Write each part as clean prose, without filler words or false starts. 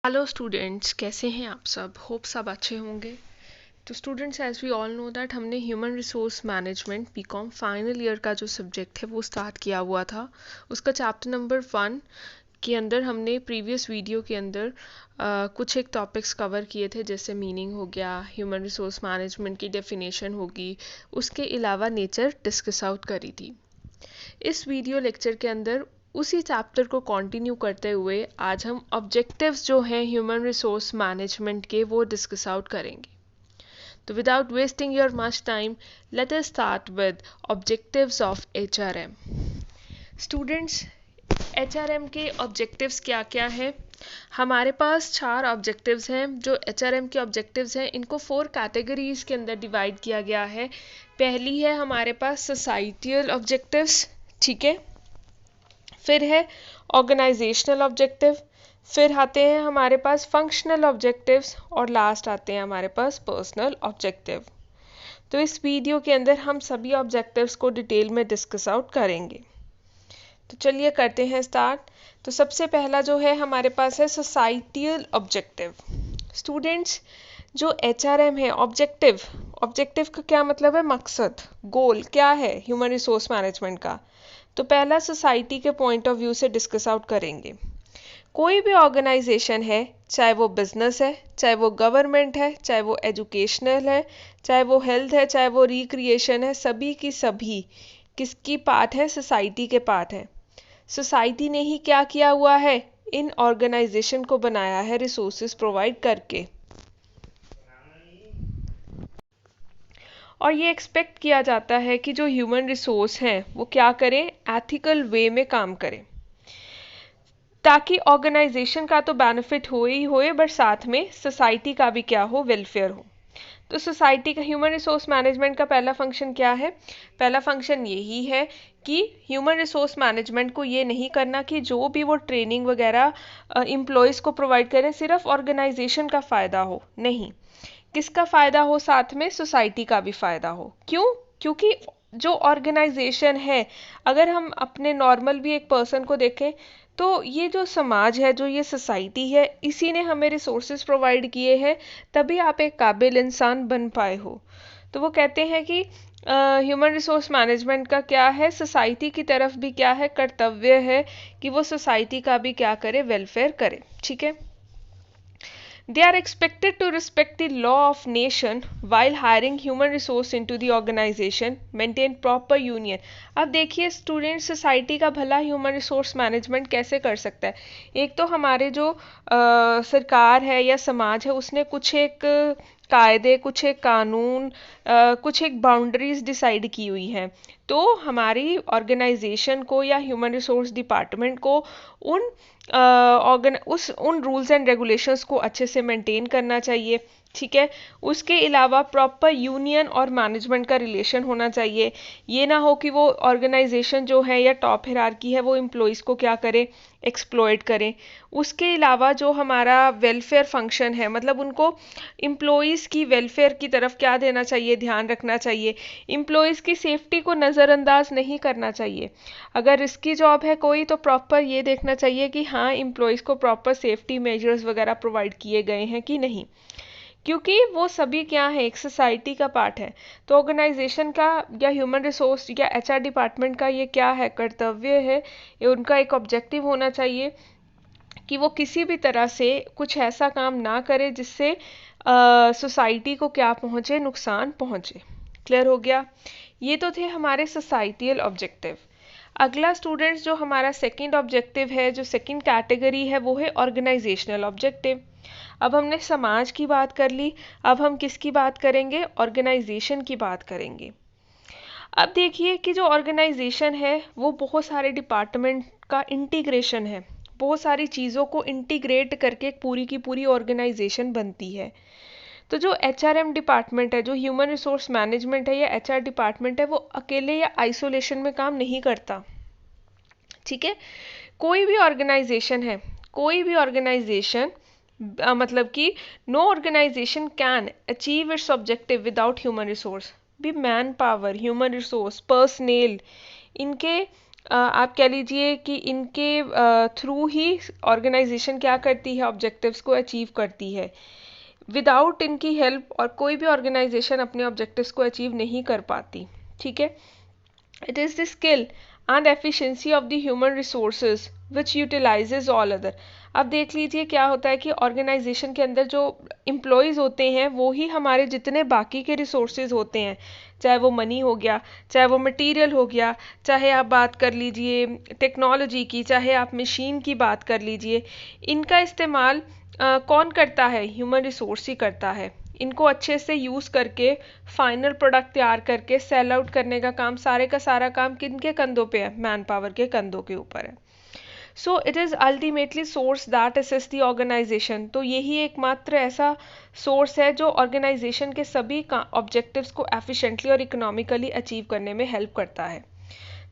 Hello students, कैसे हैं आप सब? होप सब अच्छे होंगे। तो students, as we all know that हमने human resource management BCom final year का जो सब्जेक्ट है वो स्टार्ट किया हुआ था। उसका चैप्टर नंबर 1 के अंदर हमने प्रीवियस वीडियो के अंदर कुछ एक टॉपिक्स कवर किए थे, जैसे मीनिंग हो गया, ह्यूमन रिसोर्स मैनेजमेंट की डेफिनेशन होगी, उसके अलावा नेचर डिस्कस आउट करी थी। इस वीडियो लेक्चर के अंदर उसी चैप्टर को कंटिन्यू करते हुए आज हम ऑब्जेक्टिव्स जो हैं ह्यूमन रिसोर्स मैनेजमेंट के वो डिस्कस आउट करेंगे। तो without wasting your much time, let us start with objectives of HRM. Students, HRM के ऑब्जेक्टिव्स क्या क्या हैं? हमारे पास 4 ऑब्जेक्टिव्स हैं। जो एचआरएम के ऑब्जेक्टिव्स हैं इनको 4 कैटेगरीज के अंदर डिवाइड किया गया है। पहली है हमारे पास सोसाइटियल ऑब्जेक्टिव्स, ठीक है। फिर है ऑर्गेनाइजेशनल ऑब्जेक्टिव, फिर आते हैं हमारे पास फंक्शनल ऑब्जेक्टिव्स और लास्ट आते हैं हमारे पास पर्सनल ऑब्जेक्टिव। तो इस वीडियो के अंदर हम सभी ऑब्जेक्टिव्स को डिटेल में डिस्कस आउट करेंगे। तो चलिए करते हैं स्टार्ट। तो सबसे पहला जो है हमारे पास है सोसाइटियल ऑब्जेक्टिव। स्टूडेंट्स, जो एचआरएम है ऑब्जेक्टिव, ऑब्जेक्टिव का क्या मतलब है? मकसद, गोल क्या है ह्यूमन रिसोर्स मैनेजमेंट का? तो पहला सोसाइटी के पॉइंट ऑफ व्यू से डिस्कस आउट करेंगे। कोई भी ऑर्गेनाइजेशन है, चाहे वो बिजनेस है, चाहे वो गवर्नमेंट है, चाहे वो एजुकेशनल है, चाहे वो हेल्थ है, चाहे वो रिक्रिएशन है, सभी की सभी किसकी पार्ट है? सोसाइटी के पार्ट है। सोसाइटी ने ही क्या किया हुआ है? इन ऑर्गेनाइजेशन को बनाया है रिसोर्सेज प्रोवाइड करके, और ये एक्सपेक्ट किया जाता है कि जो ह्यूमन रिसोर्स हैं वो क्या करें? एथिकल वे में काम करें, ताकि ऑर्गेनाइजेशन का तो बेनिफिट हो ही होए, बट साथ में सोसाइटी का भी क्या हो? वेलफेयर हो। तो सोसाइटी का ह्यूमन रिसोर्स मैनेजमेंट का पहला फंक्शन क्या है? पहला फंक्शन यही है कि ह्यूमन रिसोर्स मैनेजमेंट को ये नहीं करना कि जो भी वो ट्रेनिंग वगैरह एम्प्लॉयज़ को प्रोवाइड करें सिर्फ ऑर्गेनाइजेशन का फ़ायदा हो, नहीं, किसका फ़ायदा हो? साथ में सोसाइटी का भी फ़ायदा हो। क्यों? क्योंकि जो ऑर्गेनाइजेशन है, अगर हम अपने नॉर्मल भी एक पर्सन को देखें तो ये जो समाज है, जो ये सोसाइटी है, इसी ने हमें रिसोर्सेज प्रोवाइड किए हैं, तभी आप एक काबिल इंसान बन पाए हो। तो वो कहते हैं कि ह्यूमन रिसोर्स मैनेजमेंट का क्या है? सोसाइटी की तरफ भी क्या है? कर्तव्य है कि वो सोसाइटी का भी क्या करे? वेलफेयर करे, ठीक है। They are expected to respect the law of nation while hiring human resource into the organization, maintain proper union. अब देखिए स्टूडेंट, सोसाइटी का भला ह्यूमन रिसोर्स मैनेजमेंट कैसे कर सकता है? एक तो हमारे जो सरकार है या समाज है, उसने कुछ एक कायदे, कुछ एक कानून, कुछ एक बाउंड्रीज डिसाइड की हुई हैं। तो हमारी ऑर्गेनाइजेशन को या ह्यूमन रिसोर्स डिपार्टमेंट को उन उन रूल्स एंड रेगुलेशंस को अच्छे से मेंटेन करना चाहिए, ठीक है। उसके अलावा प्रॉपर यूनियन और मैनेजमेंट का रिलेशन होना चाहिए। ये ना हो कि वो ऑर्गेनाइजेशन जो है या टॉप हिरार्की है वो एम्प्लॉयज़ को क्या करे? एक्सप्लॉइट करें। उसके अलावा जो हमारा वेलफेयर फंक्शन है, मतलब उनको एम्प्लॉयज़ की वेलफेयर की तरफ क्या देना चाहिए? ध्यान रखना चाहिए। एम्प्लॉयज़ की सेफ्टी को नज़रअंदाज नहीं करना चाहिए। अगर रिस्की जॉब है कोई, तो प्रॉपर ये देखना चाहिए कि हाँ, एम्प्लॉयज़ को प्रॉपर सेफ्टी मेजर्स वगैरह प्रोवाइड किए गए हैं कि नहीं, क्योंकि वो सभी क्या है? एक सोसाइटी का पार्ट है। तो ऑर्गेनाइजेशन का या ह्यूमन रिसोर्स या एचआर डिपार्टमेंट का ये क्या है? कर्तव्य है, ये उनका एक ऑब्जेक्टिव होना चाहिए कि वो किसी भी तरह से कुछ ऐसा काम ना करे जिससे सोसाइटी को क्या पहुंचे? नुकसान पहुंचे। क्लियर हो गया? ये तो थे हमारे सोसाइटियल ऑब्जेक्टिव। अगला स्टूडेंट्स, जो हमारा सेकंड ऑब्जेक्टिव है, जो सेकंड कैटेगरी है, वो है ऑर्गेनाइजेशनल ऑब्जेक्टिव। अब हमने समाज की बात कर ली, अब हम किसकी बात करेंगे? ऑर्गेनाइजेशन की बात करेंगे। अब देखिए कि जो ऑर्गेनाइजेशन है वो बहुत सारे डिपार्टमेंट का इंटीग्रेशन है, बहुत सारी चीज़ों को इंटीग्रेट करके एक पूरी की पूरी ऑर्गेनाइजेशन बनती है। तो जो एचआरएम डिपार्टमेंट है, जो ह्यूमन रिसोर्स मैनेजमेंट है या एचआर डिपार्टमेंट है, वो अकेले या आइसोलेशन में काम नहीं करता, ठीक है। कोई भी ऑर्गेनाइजेशन है, कोई भी ऑर्गेनाइजेशन, मतलब कि no organisation can achieve its objective without human resource. भी manpower, human resource, personnel, इनके आप कह लीजिए कि इनके थ्रू ही ऑर्गेनाइजेशन क्या करती है, ऑब्जेक्टिव्स को अचीव करती है। विदाउट इनकी हेल्प और कोई भी ऑर्गेनाइजेशन अपने ऑब्जेक्टिव्स को अचीव नहीं कर पाती। ठीक है, it is the skill and efficiency of the human resources which utilises all other. अब देख लीजिए क्या होता है कि ऑर्गेनाइजेशन के अंदर जो एम्प्लॉयज़ होते हैं वो ही हमारे जितने बाकी के रिसोर्सेज होते हैं, चाहे वो मनी हो गया, चाहे वो मटेरियल हो गया, चाहे आप बात कर लीजिए टेक्नोलॉजी की, चाहे आप मशीन की बात कर लीजिए, इनका इस्तेमाल कौन करता है? ह्यूमन रिसोर्स ही करता है। इनको अच्छे से यूज़ करके फाइनल प्रोडक्ट तैयार करके सेल आउट करने का काम, सारे का सारा काम किनके कंधों पे है? मैन पावर के कंधों के ऊपर है। So it is ultimately source that assist the organisation. तो यही एकमात्र ऐसा सोर्स है जो ऑर्गेनाइजेशन के सभी ऑब्जेक्टिव्स को एफिशिएंटली और इकोनॉमिकली अचीव करने में हेल्प करता है।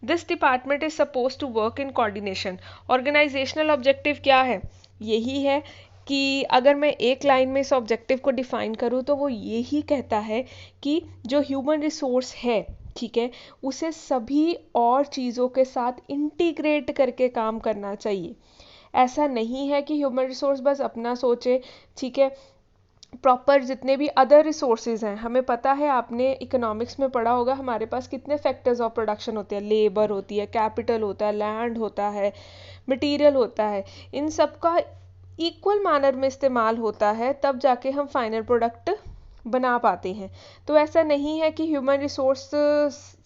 This department is suppose to work in coordination. Organisational objective क्या है? यही है कि अगर मैं एक लाइन में इस ऑब्जेक्टिव को डिफाइन करूँ तो वो यही कहता है कि जो ह्यूमन रिसोर्स है, ठीक है, उसे सभी और चीज़ों के साथ इंटीग्रेट करके काम करना चाहिए। ऐसा नहीं है कि ह्यूमन रिसोर्स बस अपना सोचे, ठीक है, प्रॉपर जितने भी अदर रिसोर्सेज हैं, हमें पता है, आपने इकोनॉमिक्स में पढ़ा होगा, हमारे पास कितने फैक्टर्स ऑफ प्रोडक्शन होते हैं, लेबर होती है, कैपिटल होता है, लैंड होता है, मटेरियल होता है, इन सब का इक्वल मैनर में इस्तेमाल होता है, तब जाके हम फाइनल प्रोडक्ट बना पाते हैं। तो ऐसा नहीं है कि ह्यूमन रिसोर्स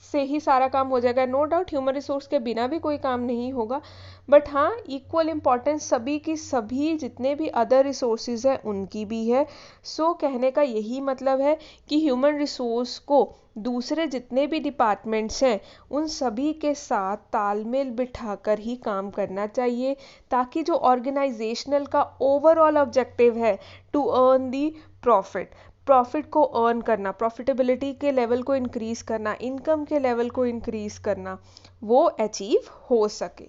से ही सारा काम हो जाएगा। नो डाउट ह्यूमन रिसोर्स के बिना भी कोई काम नहीं होगा, बट हाँ, इक्वल इम्पॉर्टेंस सभी की सभी जितने भी अदर रिसोर्सेज हैं उनकी भी है। सो कहने का यही मतलब है कि ह्यूमन रिसोर्स को दूसरे जितने भी डिपार्टमेंट्स हैं उन सभी के साथ तालमेल बिठाकर ही काम करना चाहिए, ताकि जो ऑर्गेनाइजेशनल का ओवरऑल ऑब्जेक्टिव है टू अर्न दी प्रॉफिट को अर्न करना, प्रॉफिटेबिलिटी के लेवल को इंक्रीज करना, इनकम के लेवल को इंक्रीज करना, वो अचीव हो सके।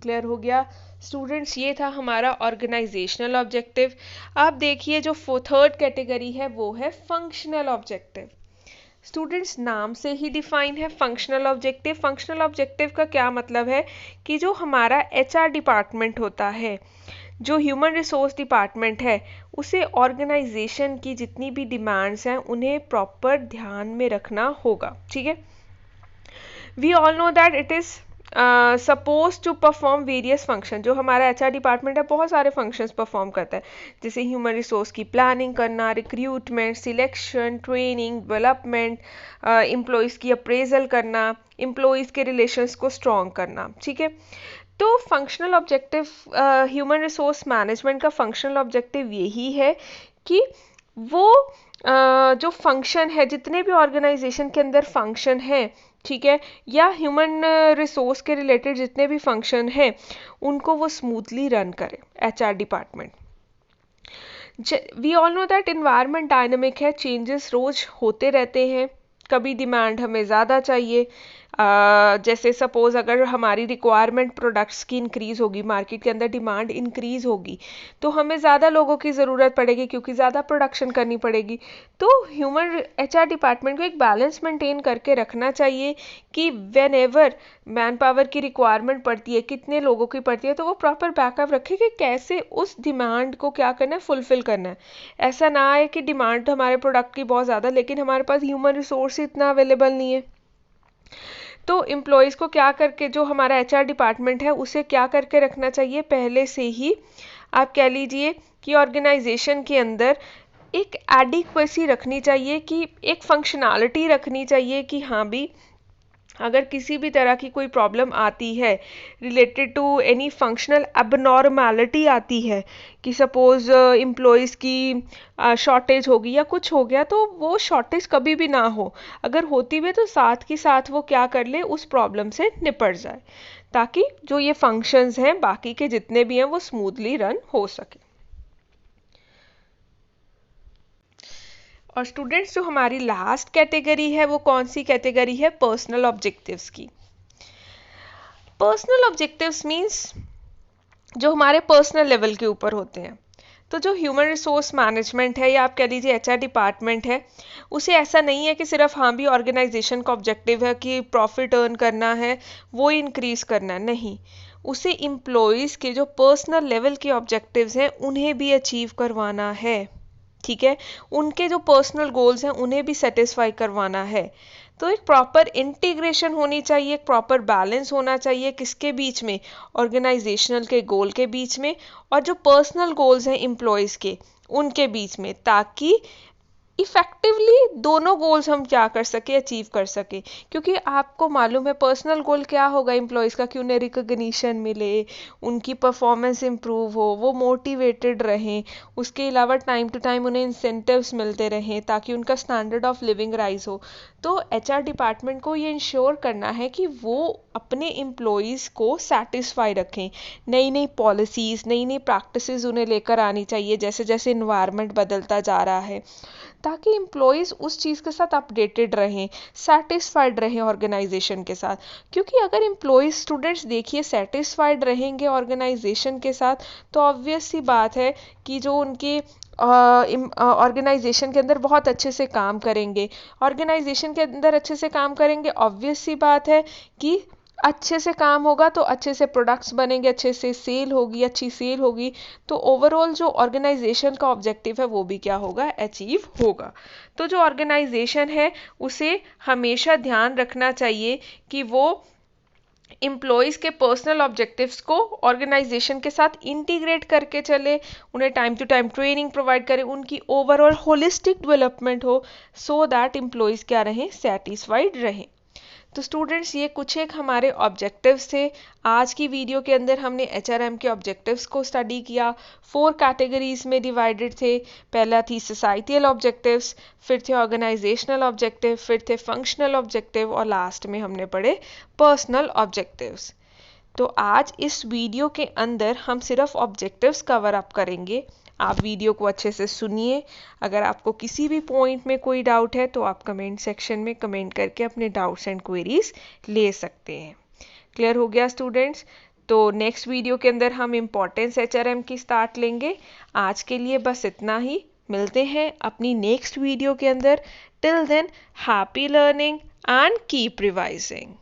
क्लियर हो गया स्टूडेंट्स? ये था हमारा ऑर्गेनाइजेशनल ऑब्जेक्टिव। अब देखिए जो थर्ड कैटेगरी है वो है फंक्शनल ऑब्जेक्टिव। स्टूडेंट्स, नाम से ही डिफाइन है फंक्शनल ऑब्जेक्टिव। फंक्शनल ऑब्जेक्टिव का क्या मतलब है कि जो हमारा एचआर डिपार्टमेंट होता है, जो ह्यूमन रिसोर्स डिपार्टमेंट है, उसे ऑर्गेनाइजेशन की जितनी भी डिमांड्स हैं उन्हें प्रॉपर ध्यान में रखना होगा। ठीक है, we all know that it is suppose to perform various function. जो हमारा एचआर डिपार्टमेंट है बहुत सारे फंक्शंस परफॉर्म करता है, जैसे ह्यूमन रिसोर्स की प्लानिंग करना, recruitment, selection, training, development, employees की अप्रेजल करना, एम्प्लॉयज़ के रिलेशंस को स्ट्रॉन्ग करना। ठीक है, तो functional objective, human resource management का फंक्शनल ऑब्जेक्टिव यही है कि वो जो फंक्शन है, जितने भी ऑर्गेनाइजेशन के अंदर फंक्शन है, ठीक है, या ह्यूमन रिसोर्स के रिलेटेड जितने भी फंक्शन हैं उनको वो स्मूथली रन करे HR department. We all know that environment dynamic है, चेंजेस रोज होते रहते हैं। कभी डिमांड हमें ज़्यादा चाहिए, जैसे सपोज अगर हमारी रिक्वायरमेंट प्रोडक्ट्स की इंक्रीज़ होगी, मार्केट के अंदर डिमांड इंक्रीज़ होगी, तो हमें ज़्यादा लोगों की ज़रूरत पड़ेगी क्योंकि ज़्यादा प्रोडक्शन करनी पड़ेगी। तो ह्यूमन एचआर डिपार्टमेंट को एक बैलेंस मेंटेन करके रखना चाहिए कि वेन एवर मैन पावर की रिक्वायरमेंट पड़ती है, कितने लोगों की पड़ती है, तो वो प्रॉपर बैकअप रखे कि कैसे उस डिमांड को क्या करना है, फुलफिल करना है। ऐसा ना आए कि डिमांड हमारे प्रोडक्ट की बहुत ज़्यादा, लेकिन हमारे पास ह्यूमन रिसोर्स इतना अवेलेबल नहीं है। तो एम्प्लॉयज़ को क्या करके, जो हमारा एचआर डिपार्टमेंट है उसे क्या करके रखना चाहिए, पहले से ही आप कह लीजिए कि ऑर्गेनाइजेशन के अंदर एक एडिक्वेसी रखनी चाहिए, कि एक फंक्शनैलिटी रखनी चाहिए कि हाँ भी अगर किसी भी तरह की कोई प्रॉब्लम आती है related to any functional abnormality आती है, कि सपोज एम्प्लॉयज़ की शॉर्टेज होगी या कुछ हो गया, तो वो शॉर्टेज कभी भी ना हो, अगर होती भी तो साथ के साथ वो क्या कर ले, उस प्रॉब्लम से निपट जाए, ताकि जो ये फंक्शंस हैं बाकी के जितने भी हैं वो स्मूथली रन हो सके। और स्टूडेंट्स, जो हमारी लास्ट कैटेगरी है वो कौन सी कैटेगरी है, पर्सनल ऑब्जेक्टिव्स की। पर्सनल ऑब्जेक्टिव्स मीन्स जो हमारे पर्सनल लेवल के ऊपर होते हैं, तो जो ह्यूमन रिसोर्स मैनेजमेंट है या आप कह लीजिए एचआर डिपार्टमेंट है, उसे ऐसा नहीं है कि सिर्फ हाँ भी ऑर्गेनाइजेशन का ऑब्जेक्टिव है कि प्रॉफिट अर्न करना है, वो इंक्रीज करना है, नहीं, उसे एम्प्लॉयज़ के जो पर्सनल लेवल के ऑब्जेक्टिव्स हैं उन्हें भी अचीव करवाना है। ठीक है, उनके जो पर्सनल गोल्स हैं उन्हें भी सेटिस्फाई करवाना है। तो एक प्रॉपर इंटीग्रेशन होनी चाहिए, एक प्रॉपर बैलेंस होना चाहिए किसके बीच में, ऑर्गेनाइजेशनल के गोल के बीच में और जो पर्सनल गोल्स हैं एम्प्लॉयज़ के उनके बीच में, ताकि इफेक्टिवली दोनों गोल्स हम क्या कर सके, अचीव कर सके। क्योंकि आपको मालूम है पर्सनल गोल क्या होगा एम्प्लॉयज़ का, कि उन्हें रिकग्निशन मिले, उनकी परफॉर्मेंस इम्प्रूव हो, वो मोटिवेटेड रहें, उसके अलावा टाइम टू टाइम उन्हें इंसेंटिव्स मिलते रहें ताकि उनका स्टैंडर्ड ऑफ लिविंग राइज हो। तो एचआर डिपार्टमेंट को ये इंश्योर करना है कि वो अपने एम्प्लॉयज़ को सेटिस्फाई रखें। नई नई पॉलिसीज़, नई नई प्रैक्टिसेस उन्हें लेकर आनी चाहिए जैसे जैसे इन्वायरमेंट बदलता जा रहा है, ताकि एम्प्लॉयज़ उस चीज़ के साथ अपडेटेड रहें, सेटिस्फाइड रहें ऑर्गेनाइजेशन के साथ। क्योंकि अगर एम्प्लॉयज़, स्टूडेंट्स देखिए, सेटिस्फाइड रहेंगे ऑर्गेनाइजेशन के साथ तो ऑब्वियस सी बात है कि जो उनके ऑर्गेनाइजेशन के अंदर बहुत अच्छे से काम करेंगे, ऑर्गेनाइजेशन के अंदर अच्छे से काम करेंगे, ऑब्वियस सी बात है कि अच्छे से काम होगा तो अच्छे से प्रोडक्ट्स बनेंगे, अच्छे से सेल होगी, अच्छी सेल होगी, तो ओवरऑल जो ऑर्गेनाइजेशन का ऑब्जेक्टिव है वो भी क्या होगा, अचीव होगा। तो जो ऑर्गेनाइजेशन है उसे हमेशा ध्यान रखना चाहिए कि वो एम्प्लॉयज़ के पर्सनल ऑब्जेक्टिव्स को ऑर्गेनाइजेशन के साथ इंटीग्रेट करके चले, उन्हें time to time training provide करें, उनकी ओवरऑल होलिस्टिक डेवलपमेंट हो, सो दैट एम्प्लॉयज़ क्या रहें, सेटिस्फाइड रहें। तो स्टूडेंट्स ये कुछ एक हमारे ऑब्जेक्टिव्स थे। आज की वीडियो के अंदर हमने एचआरएम के ऑब्जेक्टिव्स को स्टडी किया। 4 कैटेगरीज में डिवाइडेड थे। पहला थी सोसाइटियल ऑब्जेक्टिव्स, फिर थे ऑर्गेनाइजेशनल ऑब्जेक्टिव, फिर थे फंक्शनल ऑब्जेक्टिव और लास्ट में हमने पढ़े पर्सनल ऑब्जेक्टिव्स। तो आज इस वीडियो के अंदर हम सिर्फ ऑब्जेक्टिव्स कवर अप करेंगे। आप वीडियो को अच्छे से सुनिए। अगर आपको किसी भी पॉइंट में कोई डाउट है तो आप कमेंट सेक्शन में कमेंट करके अपने डाउट्स एंड क्वेरीज ले सकते हैं। क्लियर हो गया स्टूडेंट्स? तो नेक्स्ट वीडियो के अंदर हम इम्पोर्टेंस एचआरएम की स्टार्ट लेंगे। आज के लिए बस इतना ही। मिलते हैं अपनी नेक्स्ट वीडियो के अंदर। Till then, happy learning and keep revising.